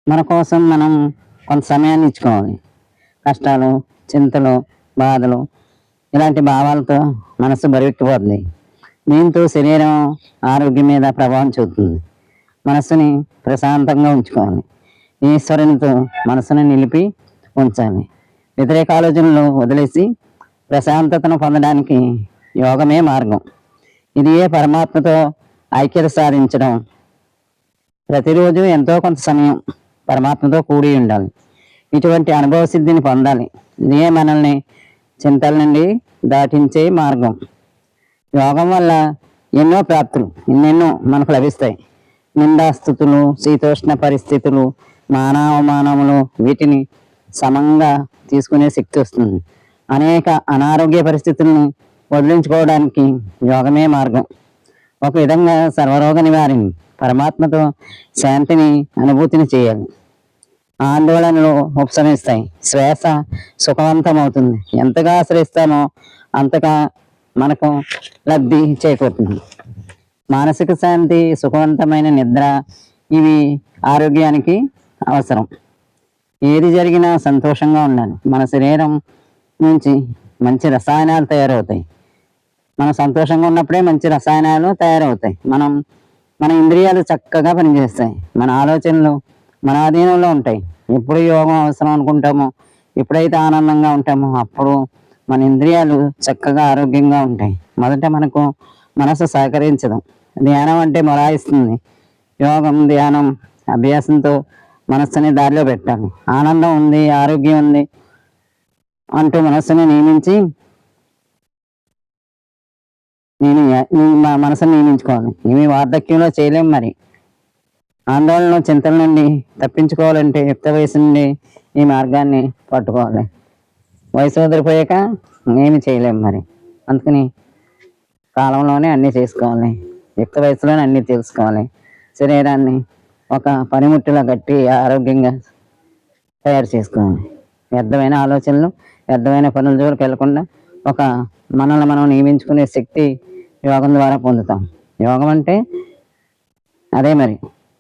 మన కోసం మనం కొంత సమయాన్ని ఇచ్చుకోవాలి. కష్టాలు, చింతలు, బాధలు ఇలాంటి భావాలతో మనసు బరువెక్కిపోతుంది. దీంతో శరీరం ఆరోగ్యం మీద ప్రభావం చూపుతుంది. మనసుని ప్రశాంతంగా ఉంచుకోవాలి. ఈశ్వరునితో మనసును నిలిపి ఉంచాలి. వ్యతిరేక ఆలోచనలు వదిలేసి ప్రశాంతతను పొందడానికి యోగమే మార్గం. ఇది పరమాత్మతో ఐక్యత సాధించడం. ప్రతిరోజు ఎంతో కొంత సమయం పరమాత్మతో కూడి ఉండాలి. ఇటువంటి అనుభవ సిద్ధిని పొందాలి. ఇదే మనల్ని చింతల నుండి దాటించే మార్గం. యోగం వల్ల ఎన్నో ప్రాప్తులు ఎన్నెన్నో మనకు లభిస్తాయి. నిందాస్థుతులు, శీతోష్ణ పరిస్థితులు, మానవమానములు వీటిని సమంగా తీసుకునే శక్తి వస్తుంది. అనేక అనారోగ్య పరిస్థితులను వదిలించుకోవడానికి యోగమే మార్గం. ఒక విధంగా సర్వరోగ నివారిణి. పరమాత్మతో శాంతిని అనుభూతిని చేయాలి. ఆందోళనలు ఉపశమిస్తాయి. శ్వాస సుఖవంతమవుతుంది. ఎంతగా ఆశ్రయిస్తామో అంతగా మనకు లబ్ధి చేకూరుతుంది. మానసిక శాంతి, సుఖవంతమైన నిద్ర ఇవి ఆరోగ్యానికి అవసరం. ఏది జరిగినా సంతోషంగా ఉండాలి. మన శరీరం నుంచి మంచి రసాయనాలు తయారవుతాయి. మనం సంతోషంగా ఉన్నప్పుడే మంచి రసాయనాలు తయారవుతాయి. మన ఇంద్రియాలు చక్కగా పనిచేస్తాయి. మన ఆలోచనలు మన ఆధీనంలో ఉంటాయి. ఎప్పుడు యోగం అవసరం అనుకుంటామో, ఎప్పుడైతే ఆనందంగా ఉంటామో అప్పుడు మన ఇంద్రియాలు చక్కగా ఆరోగ్యంగా ఉంటాయి. మొదట మనకు మనసు సహకరించదు. ధ్యానం అంటే మొరాయిస్తుంది. యోగం, ధ్యానం అభ్యాసంతో మనస్సుని దారిలో పెట్టాలి. ఆనందం ఉంది, ఆరోగ్యం ఉంది అంటూ మనస్సుని నియమించి మనసుని నియమించుకోవాలి. ఇవి వార్ధక్యంలో చేయలేం. మరి ఆందోళన, చింతల నుండి తప్పించుకోవాలంటే యుక్త వయసు నుండి ఈ మార్గాన్ని పట్టుకోవాలి. వయసు వదిలిపోయాక ఏమి చేయలేం. మరి అందుకని కాలంలోనే అన్నీ చేసుకోవాలి. యుక్త వయసులోనే అన్నీ తెలుసుకోవాలి. శరీరాన్ని ఒక పనిముట్టులా గట్టి ఆరోగ్యంగా తయారు చేసుకోవాలి. వ్యర్థమైన ఆలోచనలు, వ్యర్థమైన పనుల జోలికి వెళ్లకుండా మనల్ని మనం నియమించుకునే శక్తి యోగం ద్వారా పొందుతాం. యోగం అంటే అదే. మరి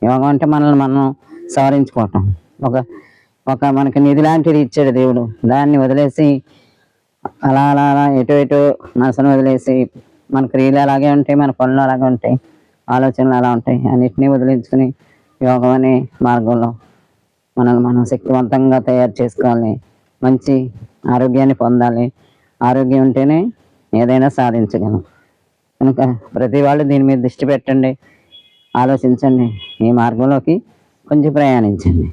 యోగం అంటే మనల్ని మనం సవరించుకోవటం. మనకి నిధి లాంటిది ఇచ్చాడు దేవుడు. దాన్ని వదిలేసి అలా అలా అలా ఎటు మనసును వదిలేసి మన క్రియలు అలాగే ఉంటాయి, మన పనులు అలాగే ఉంటాయి, ఆలోచనలు అలా ఉంటాయి. అన్నిటినీ వదిలించుకుని యోగం అనే మార్గంలో మనల్ని మనం శక్తివంతంగా తయారు చేసుకోవాలి. మంచి ఆరోగ్యాన్ని పొందాలి. ఆరోగ్యం ఉంటేనే ఏదైనా సాధించగలం. కనుక ప్రతి వాళ్ళు దీని మీద దృష్టి పెట్టండి, ఆలోచించండి, ఈ మార్గంలోకి కొంచెం ప్రయాణించండి.